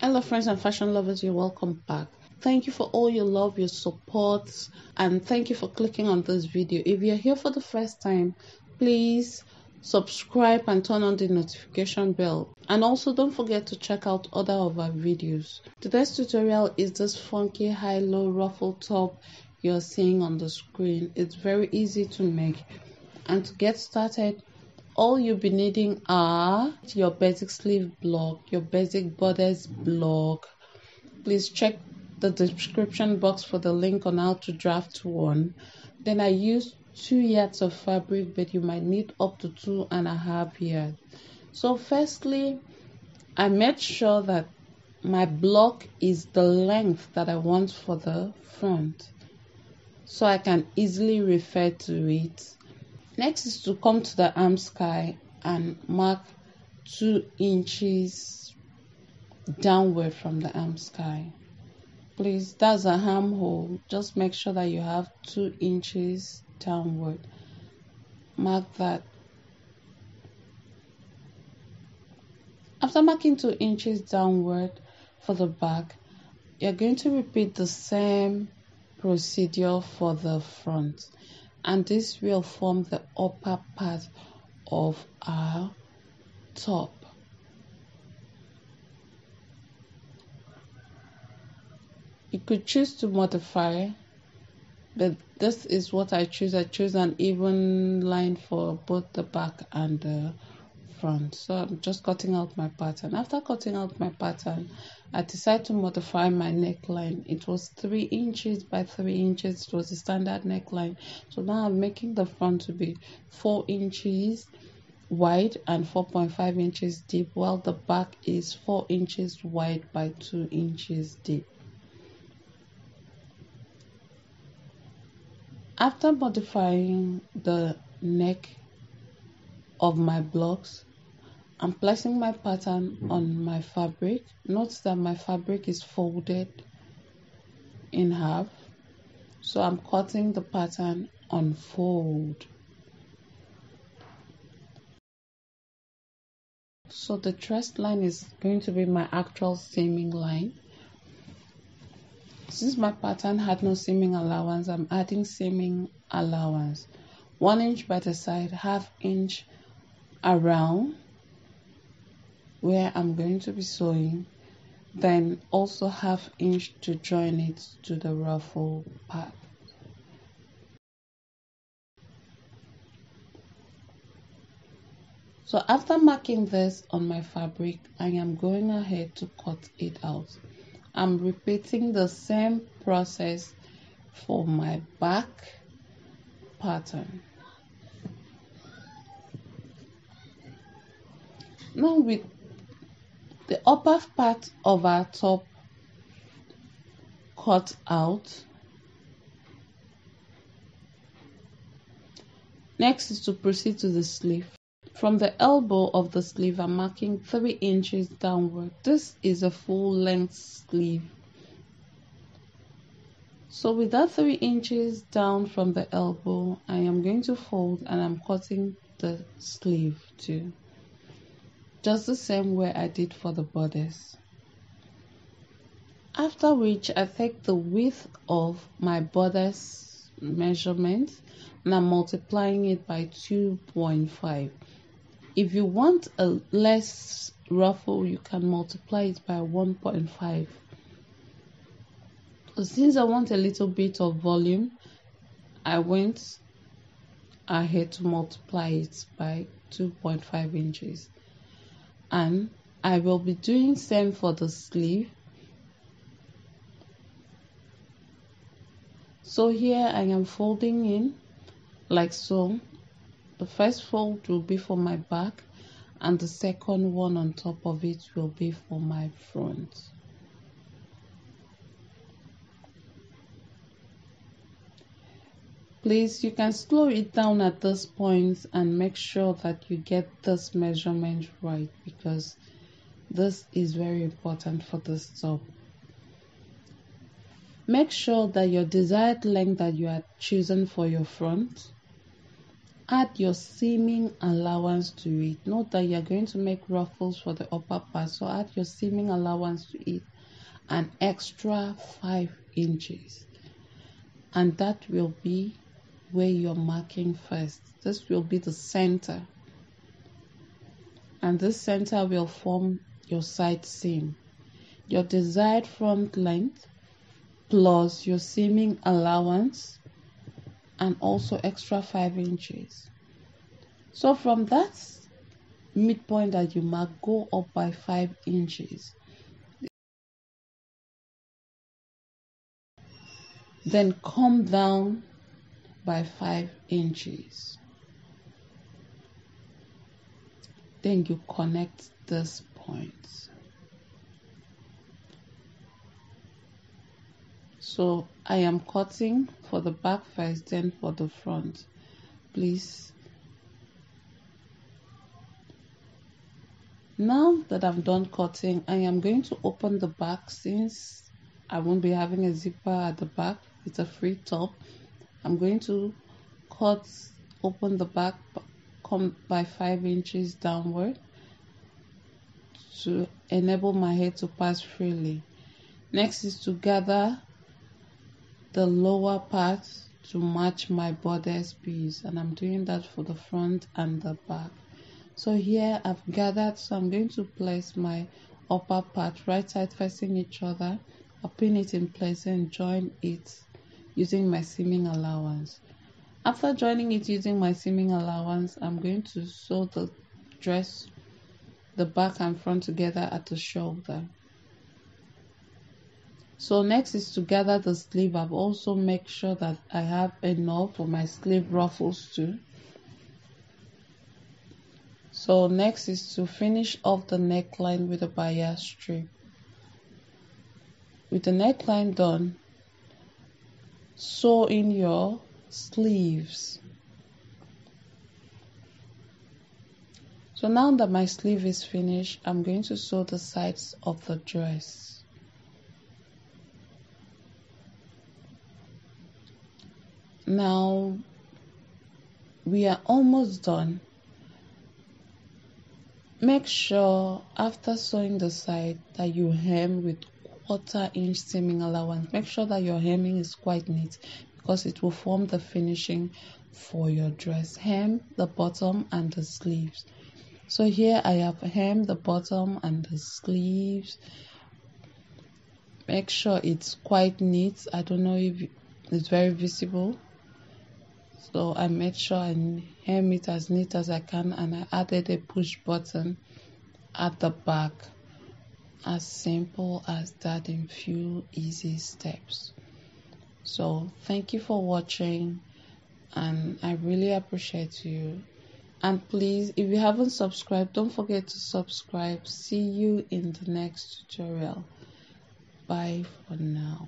Hello friends and fashion lovers, you're welcome back. Thank you for all your love, your support, and thank you for clicking on this video. If you're here for the first time, please subscribe and turn on the notification bell. And also don't forget to check out other of our videos. Today's tutorial is this funky high-low ruffle top you're seeing on the screen. It's very easy to make. And to get started, all you'll be needing are your basic sleeve block, your basic bodice block. Please check the description box for the link on how to draft one. Then I used 2 yards of fabric, but you might need up to 2.5 yards. So firstly, I made sure that my block is the length that I want for the front, so I can easily refer to it. Next is to come to the arm sky and mark 2 inches downward from the arm sky. Please, that's a armhole. Just make sure that you have 2 inches downward. Mark that. After marking 2 inches downward for the back, you're going to repeat the same procedure for the front. And this will form the upper part of our top. You could choose to modify, but this is what I choose. I choose an even line for both the back and the front. So I'm just cutting out my pattern. After cutting out my pattern, I decided to modify my neckline. It was 3 inches by 3 inches. It was the standard neckline. So now I'm making the front to be 4 inches wide and 4.5 inches deep, while the back is 4 inches wide by 2 inches deep. After modifying the neck of my blocks, I'm placing my pattern on my fabric. Note that my fabric is folded in half, so I'm cutting the pattern on fold. So the traced line is going to be my actual seaming line. Since my pattern had no seaming allowance, I'm adding seaming allowance. 1 inch by the side, 1/2 inch around where I'm going to be sewing, then also 1/2 inch to join it to the ruffle part. So after marking this on my fabric, I am going ahead to cut it out. I'm repeating the same process for my back pattern. Now with the upper part of our top cut out, next is to proceed to the sleeve. From the elbow of the sleeve, I'm marking 3 inches downward. This is a full length sleeve. So with that 3 inches down from the elbow, I am going to fold and I'm cutting the sleeve too. Just the same way I did for the bodice. After which, I take the width of my bodice measurement and I'm multiplying it by 2.5. If you want a less ruffle, you can multiply it by 1.5. So since I want a little bit of volume, I went ahead to multiply it by 2.5 inches. And I will be doing same for the sleeve. So here I am folding in like so. The first fold will be for my back and the second one on top of it will be for my front. Please, you can slow it down at this point and make sure that you get this measurement right, because this is very important for this top. Make sure that your desired length that you are choosing for your front add your seaming allowance to it. Note that you're going to make ruffles for the upper part, so add your seaming allowance to it, an extra 5 inches, and that will be where you're marking first. This will be the center, and this center will form your side seam. Your desired front length plus your seaming allowance and also extra 5 inches. So from that midpoint that you mark, go up by 5 inches. Then come down by 5 inches. Then you connect this point. So I am cutting for the back first, then for the front. Please. Now that I'm done cutting, I am going to open the back since I won't be having a zipper at the back. It's a free top. I'm going to open the back, come by 5 inches downward to enable my hair to pass freely. Next is to gather the lower part to match my bodice piece, and I'm doing that for the front and the back. So here I've gathered, so I'm going to place my upper part right side facing each other. I'll pin it in place and join it using my seaming allowance. After joining it using my seaming allowance, I'm going to sew the dress, the back and front together at the shoulder. So next is to gather the sleeve. I've also make sure that I have enough for my sleeve ruffles too. So next is to finish off the neckline with a bias strip. With the neckline done, sew in your sleeves. So now that my sleeve is finished, I'm going to sew the sides of the dress. Now we are almost done. Make sure after sewing the side that you hem with 1/4 inch seaming allowance. Make sure that your hemming is quite neat because it will form the finishing for your dress. Hem the bottom and the sleeves. So here I have hemmed the bottom and the sleeves. Make sure it's quite neat. I don't know if it's very visible. So I made sure I hem it as neat as I can, and I added a push button at the back. As simple as that in few easy steps. So thank you for watching, and I really appreciate you. And please, if you haven't subscribed, don't forget to subscribe. See you in the next tutorial. Bye for now.